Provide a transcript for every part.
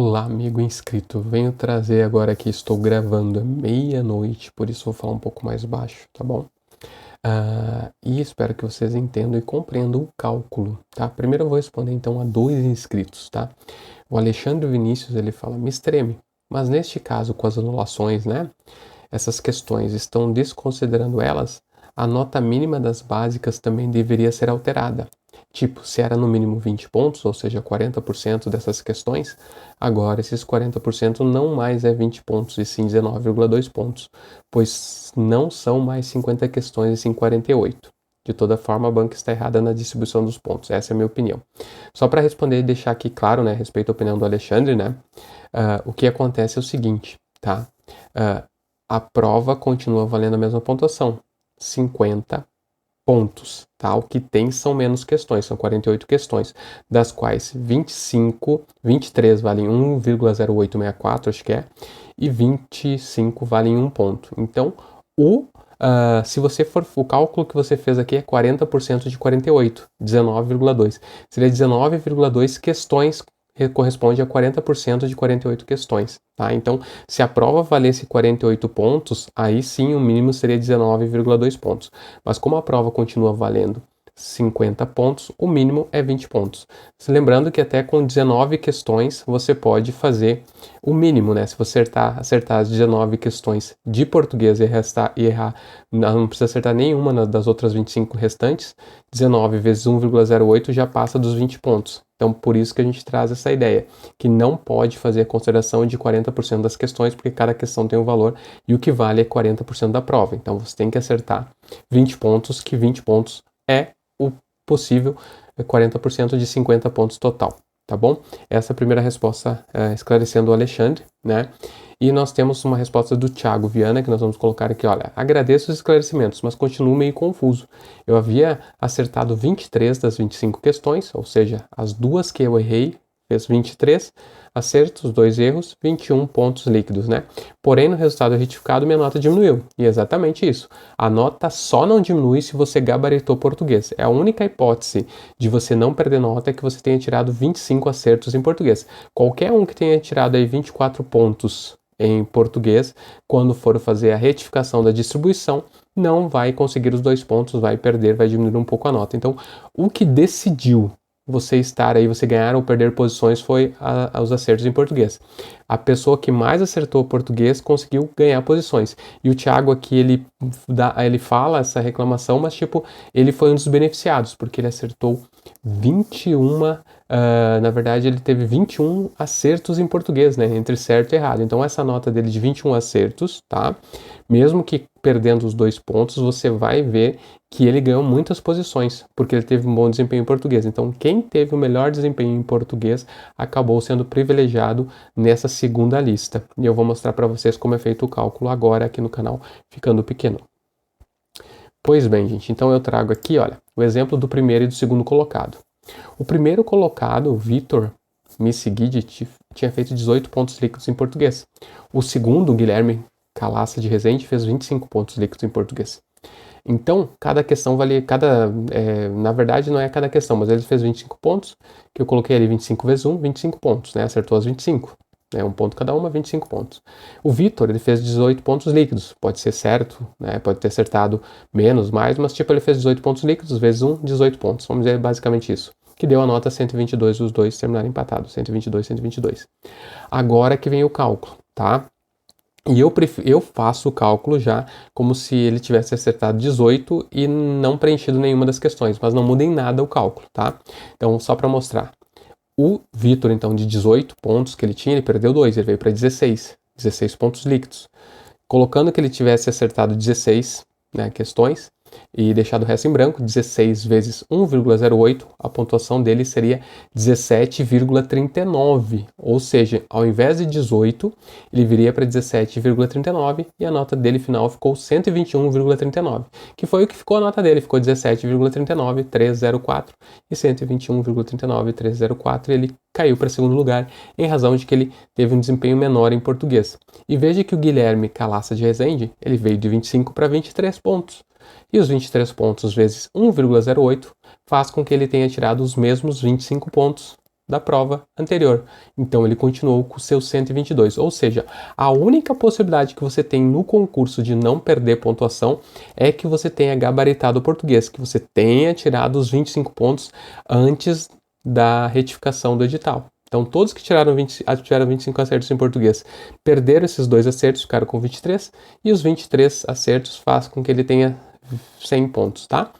Olá, amigo inscrito. Venho trazer agora aqui, estou gravando à meia-noite, por isso vou falar um pouco mais baixo, tá bom? E espero que vocês entendam e compreendam o cálculo, tá? Primeiro eu vou responder então a dois inscritos, tá? O Alexandre Vinícius, ele fala, me extreme, mas neste caso com as anulações, né? Essas questões estão desconsiderando elas, a nota mínima das básicas também deveria ser alterada. Tipo, se era no mínimo 20 pontos, ou seja, 40% dessas questões, agora esses 40% não mais é 20 pontos, e sim 19,2 pontos, pois não são mais 50 questões, e sim 48. De toda forma, a banca está errada na distribuição dos pontos, essa é a minha opinião. Só para responder e deixar aqui claro, né, a respeito à opinião do Alexandre, né, o que acontece é o seguinte, tá? A prova continua valendo a mesma pontuação, 50 pontos, tá? O que tem são menos questões, são 48 questões, das quais 23 valem 1,0864, acho que é, e 25 valem 1 ponto. Então, se você for, o cálculo que você fez aqui é 40% de 48, 19,2. Seria 19,2 questões corresponde a 40% de 48 questões, tá? Então, se a prova valesse 48 pontos, aí sim o mínimo seria 19,2 pontos. Mas como a prova continua valendo 50 pontos, o mínimo é 20 pontos. Se lembrando que até com 19 questões você pode fazer o mínimo, né? Se você acertar as 19 questões de português e errar, não precisa acertar nenhuma das outras 25 restantes, 19 vezes 1,08 já passa dos 20 pontos. Então, por isso que a gente traz essa ideia, que não pode fazer a consideração de 40% das questões, porque cada questão tem um valor e o que vale é 40% da prova. Então, você tem que acertar 20 pontos, que 20 pontos é o possível 40% de 50 pontos total, tá bom? Essa é a primeira resposta esclarecendo o Alexandre, né? E nós temos uma resposta do Thiago Viana, que nós vamos colocar aqui, olha, agradeço os esclarecimentos, mas continuo meio confuso. Eu havia acertado 23 das 25 questões, ou seja, as duas que eu errei, fez 23 acertos, 2 erros, 21 pontos líquidos, né? Porém, no resultado retificado, minha nota diminuiu. E é exatamente isso. A nota só não diminui se você gabaritou português. É a única hipótese de você não perder nota é que você tenha tirado 25 acertos em português. Qualquer um que tenha tirado aí 24 pontos em português, quando for fazer a retificação da distribuição, não vai conseguir os 2 pontos, vai perder, vai diminuir um pouco a nota. Então, o que decidiu você estar aí, você ganhar ou perder posições foi os acertos em português. A pessoa que mais acertou português conseguiu ganhar posições. E o Thiago aqui, ele fala essa reclamação, mas tipo, ele foi um dos beneficiados, porque ele acertou 21, na verdade ele teve 21 acertos em português, né, entre certo e errado. Então essa nota dele de 21 acertos, tá? Mesmo que perdendo os 2 pontos, você vai ver que ele ganhou muitas posições, porque ele teve um bom desempenho em português. Então, quem teve o melhor desempenho em português acabou sendo privilegiado nessa segunda lista. E eu vou mostrar para vocês como é feito o cálculo agora aqui no canal, ficando pequeno. Pois bem, gente, então eu trago aqui, olha, o exemplo do primeiro e do segundo colocado. O primeiro colocado, o Vitor Missigidi, tinha feito 18 pontos líquidos em português. O segundo, o Guilherme Calaça de Rezende, fez 25 pontos líquidos em português. Então, cada questão vale, na verdade não é cada questão, mas ele fez 25 pontos, que eu coloquei ali 25 vezes 1, 25 pontos, né? Acertou as 25, né? Um ponto cada uma, 25 pontos. O Vitor, ele fez 18 pontos líquidos, pode ser certo, né? Pode ter acertado menos, mais, mas tipo, ele fez 18 pontos líquidos vezes 1, 18 pontos, vamos dizer basicamente isso, que deu a nota 122, os dois terminaram empatados, 122, 122. Agora que vem o cálculo, tá? E eu faço o cálculo já como se ele tivesse acertado 18 e não preenchido nenhuma das questões, mas não muda em nada o cálculo, tá? Então, só para mostrar. O Vitor, então, de 18 pontos que ele tinha, ele perdeu 2, ele veio para 16 pontos líquidos. Colocando que ele tivesse acertado 16, né, questões e deixado o resto em branco, 16 vezes 1,08, a pontuação dele seria 17,39, ou seja, ao invés de 18, ele viria para 17,39 e a nota dele final ficou 121,39, que foi o que ficou a nota dele, ficou 17,39,304 e 121,39,304 e ele caiu para segundo lugar em razão de que ele teve um desempenho menor em português. E veja que o Guilherme Calaça de Rezende, ele veio de 25 para 23 pontos. E os 23 pontos vezes 1,08 faz com que ele tenha tirado os mesmos 25 pontos da prova anterior. Então ele continuou com seus 122. Ou seja, a única possibilidade que você tem no concurso de não perder pontuação é que você tenha gabaritado o português, que você tenha tirado os 25 pontos antes da retificação do edital. Então, todos que tiveram 25 acertos em português perderam esses 2 acertos, ficaram com 23, e os 23 acertos faz com que ele tenha 100 pontos, tá?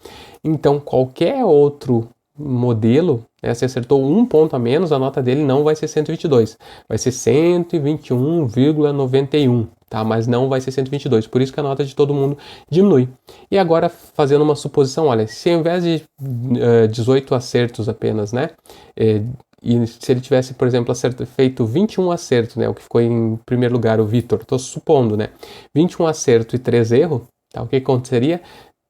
Então, qualquer outro modelo, né, se acertou 1 ponto a menos, a nota dele não vai ser 122, vai ser 121,91, tá? Mas não vai ser 122, por isso que a nota de todo mundo diminui. E agora, fazendo uma suposição, olha, se ao invés de 18 acertos apenas, né, e se ele tivesse, por exemplo, feito 21 acertos, né, o que ficou em primeiro lugar, o Vitor, estou supondo, né, 21 acertos e 3 erros, tá, o que aconteceria?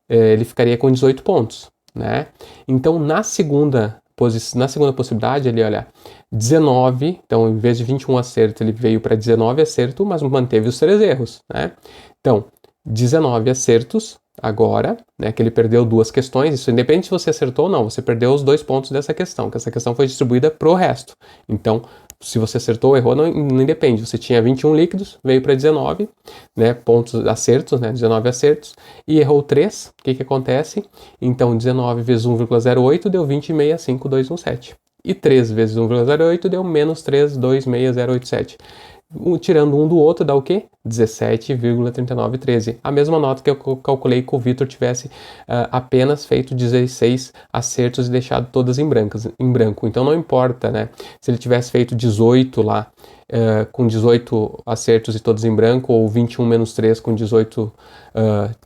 Ele ficaria com 18 pontos, né? Então, na segunda possibilidade, ele, olha, 19, então, em vez de 21 acertos, ele veio para 19 acertos, mas manteve os 3 erros, né? Então, 19 acertos, agora, né, que ele perdeu 2 questões, isso independe se você acertou ou não, você perdeu os 2 pontos dessa questão, que essa questão foi distribuída pro resto. Então, se você acertou ou errou, não independe. Você tinha 21 líquidos, veio para 19, né, pontos acertos, né, 19 acertos, e errou 3, o que acontece? Então, 19 vezes 1,08 deu 20,65217. E 3 vezes 1,08 deu menos 3,26087. Tirando um do outro dá o quê? 17,3913. A mesma nota que eu calculei que o Vitor tivesse apenas feito 16 acertos e deixado todas em branco. Então não importa, né? Se ele tivesse feito 18 lá, com 18 acertos e todos em branco, ou 21 menos 3 com 18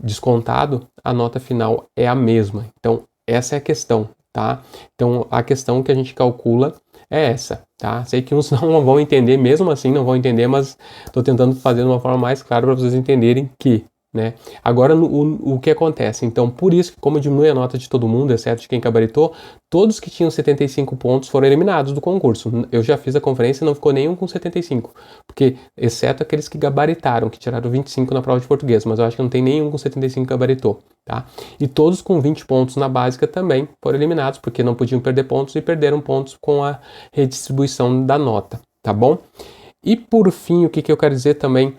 descontado, a nota final é a mesma. Então essa é a questão, tá? Então a questão que a gente calcula é essa, tá? Sei que uns não vão entender, mesmo assim não vão entender, mas estou tentando fazer de uma forma mais clara para vocês entenderem que, né? Agora, o que acontece? Então, por isso que como diminui a nota de todo mundo, exceto de quem gabaritou, todos que tinham 75 pontos foram eliminados do concurso. Eu já fiz a conferência e não ficou nenhum com 75, porque, exceto aqueles que gabaritaram, que tiraram 25 na prova de português, mas eu acho que não tem nenhum com 75 que gabaritou, tá? E todos com 20 pontos na básica também foram eliminados, porque não podiam perder pontos e perderam pontos com a redistribuição da nota, tá bom? E por fim, o que eu quero dizer também,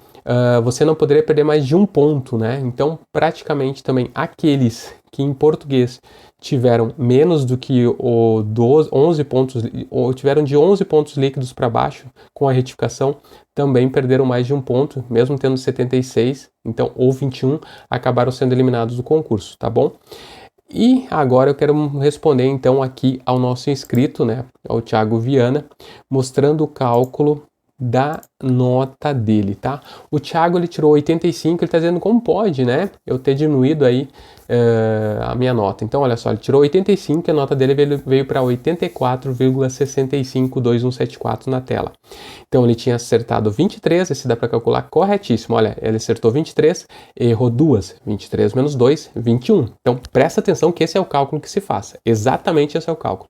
você não poderia perder mais de 1 ponto, né? Então, praticamente também aqueles que em português tiveram menos do que 11 pontos, ou tiveram de 11 pontos líquidos para baixo com a retificação, também perderam mais de 1 ponto, mesmo tendo 76, então, ou 21, acabaram sendo eliminados do concurso, tá bom? E agora eu quero responder então aqui ao nosso inscrito, né, ao Thiago Viana, mostrando o cálculo da nota dele, tá? O Thiago, ele tirou 85, ele tá dizendo como pode, né, eu ter diminuído aí a minha nota. Então, olha só, ele tirou 85 e a nota dele veio para 84,652174 na tela. Então, ele tinha acertado 23, esse dá para calcular corretíssimo. Olha, ele acertou 23, errou 2, 23 menos 2, 21. Então, presta atenção que esse é o cálculo que se faça. Exatamente esse é o cálculo.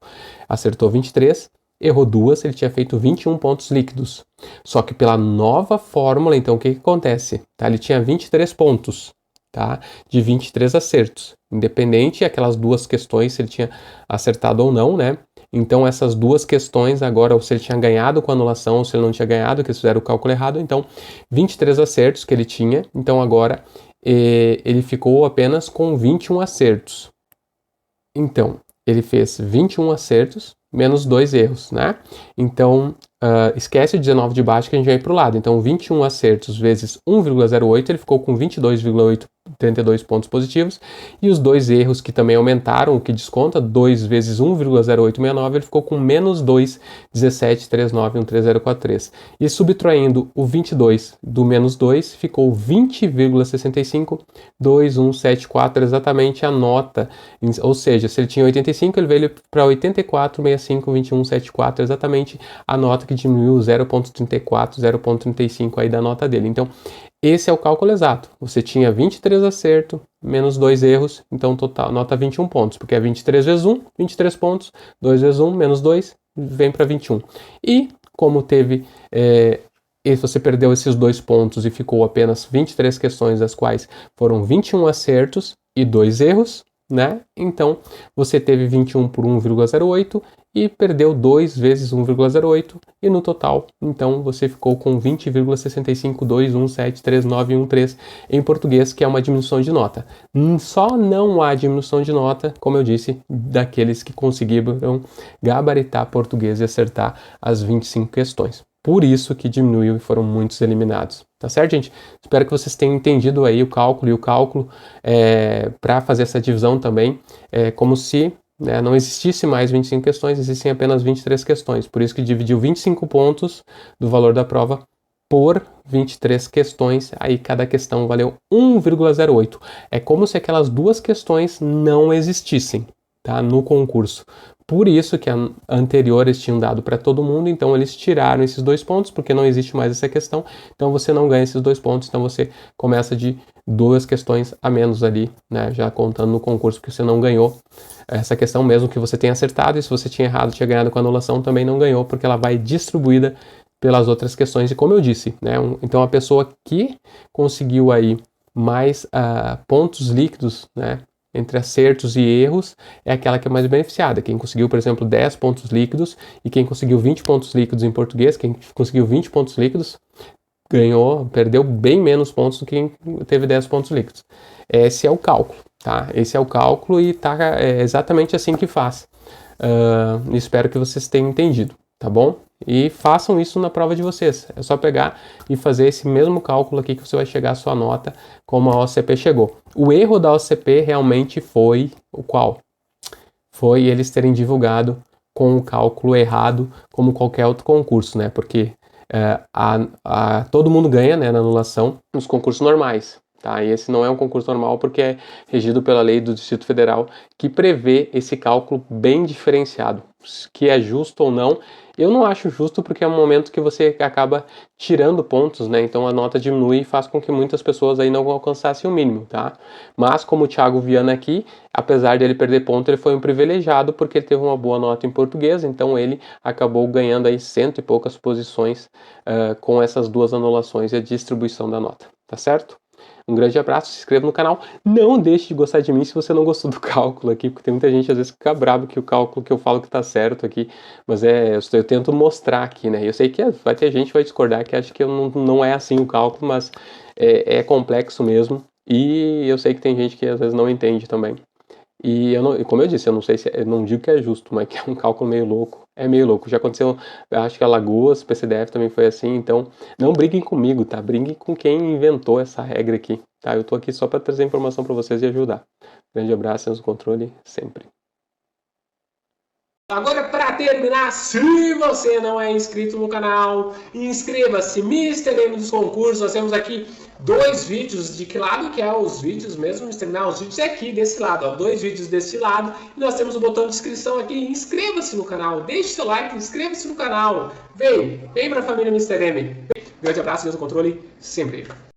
Acertou 23, errou 2, ele tinha feito 21 pontos líquidos. Só que pela nova fórmula, então, o que acontece? Tá? Ele tinha 23 pontos, tá? De 23 acertos. Independente aquelas 2 questões, se ele tinha acertado ou não, né? Então, essas 2 questões agora, ou se ele tinha ganhado com a anulação, ou se ele não tinha ganhado, que eles fizeram o cálculo errado. Então, 23 acertos que ele tinha. Então, agora, ele ficou apenas com 21 acertos. Então, ele fez 21 acertos, menos 2 erros, né? Então, esquece o 19 de baixo que a gente vai para o lado. Então, 21 acertos vezes 1,08, ele ficou com 22,832 pontos positivos. E os 2 erros que também aumentaram, o que desconta, 2 vezes 1,0869, ele ficou com menos 2,17391343. E subtraindo o 22 do menos 2, ficou 20,652174, exatamente a nota. Ou seja, se ele tinha 85, ele veio para 84,652174, exatamente a nota que diminuiu 0,34, 0,35 aí da nota dele. Então, esse é o cálculo exato. Você tinha 23 acertos, menos 2 erros, então total, nota 21 pontos, porque é 23 vezes 1, 23 pontos, 2 vezes 1, menos 2, vem para 21. E como teve, você perdeu esses 2 pontos e ficou apenas 23 questões, das quais foram 21 acertos e 2 erros, né? Então, você teve 21 por 1,08 e perdeu 2 vezes 1,08 e no total, então você ficou com 20,6521739113 em português, que é uma diminuição de nota. Só não há diminuição de nota, como eu disse, daqueles que conseguiram gabaritar português e acertar as 25 questões. Por isso que diminuiu e foram muitos eliminados. Tá certo, gente? Espero que vocês tenham entendido aí o cálculo, e o cálculo para fazer essa divisão também é como se não existisse mais 25 questões, existem apenas 23 questões. Por isso que dividiu 25 pontos do valor da prova por 23 questões, aí cada questão valeu 1,08. É como se aquelas duas questões não existissem, tá, no concurso. Por isso que anteriores tinham dado para todo mundo, então eles tiraram esses 2 pontos, porque não existe mais essa questão, então você não ganha esses 2 pontos, então você começa de 2 questões a menos ali, né, já contando no concurso que você não ganhou essa questão, mesmo que você tenha acertado, e se você tinha errado, tinha ganhado com anulação, também não ganhou, porque ela vai distribuída pelas outras questões, e como eu disse, né, então a pessoa que conseguiu aí mais pontos líquidos, né, entre acertos e erros, é aquela que é mais beneficiada. Quem conseguiu, por exemplo, 10 pontos líquidos e quem conseguiu 20 pontos líquidos em português, quem conseguiu 20 pontos líquidos, perdeu bem menos pontos do que quem teve 10 pontos líquidos. Esse é o cálculo, tá? Esse é o cálculo e é exatamente assim que faz. Espero que vocês tenham entendido, tá bom? E façam isso na prova de vocês. É só pegar e fazer esse mesmo cálculo aqui que você vai chegar à sua nota como a OCP chegou. O erro da OCP realmente foi o qual? Foi eles terem divulgado com o cálculo errado, como qualquer outro concurso, né? Porque todo mundo ganha, né, na anulação nos concursos normais. Tá? E esse não é um concurso normal porque é regido pela lei do Distrito Federal, que prevê esse cálculo bem diferenciado. Que é justo ou não, eu não acho justo, porque é um momento que você acaba tirando pontos, né? Então a nota diminui e faz com que muitas pessoas aí não alcançassem o mínimo, tá? Mas como o Thiago Viana aqui, apesar de ele perder ponto, ele foi um privilegiado porque ele teve uma boa nota em português, então ele acabou ganhando aí 100 e poucas posições com essas duas anulações e a distribuição da nota, tá certo? Um grande abraço, se inscreva no canal. Não deixe de gostar de mim se você não gostou do cálculo aqui, porque tem muita gente às vezes que fica bravo que o cálculo que eu falo que tá certo aqui, mas eu tento mostrar aqui, né? Eu sei que vai ter gente que vai discordar, que acha que não é assim o cálculo, mas é complexo mesmo, e eu sei que tem gente que às vezes não entende também. E como eu disse, eu não sei eu não digo que é justo, mas que é um cálculo meio louco. É meio louco. Já aconteceu, acho que a Lagoas, PCDF também foi assim, então não briguem comigo, tá? Briguem com quem inventou essa regra aqui, tá? Eu tô aqui só para trazer informação para vocês e ajudar. Grande abraço, no controle sempre. Agora, para terminar, se você não é inscrito no canal, inscreva-se. Mr. M dos concursos, nós temos aqui 2 vídeos. De que lado que é os vídeos mesmo, Mr. M? Os vídeos é aqui, desse lado, ó. 2 vídeos desse lado. E nós temos o botão de inscrição aqui. Inscreva-se no canal, deixe seu like, inscreva-se no canal. Vem para a família Mr. M. Grande abraço, Deus no controle, sempre.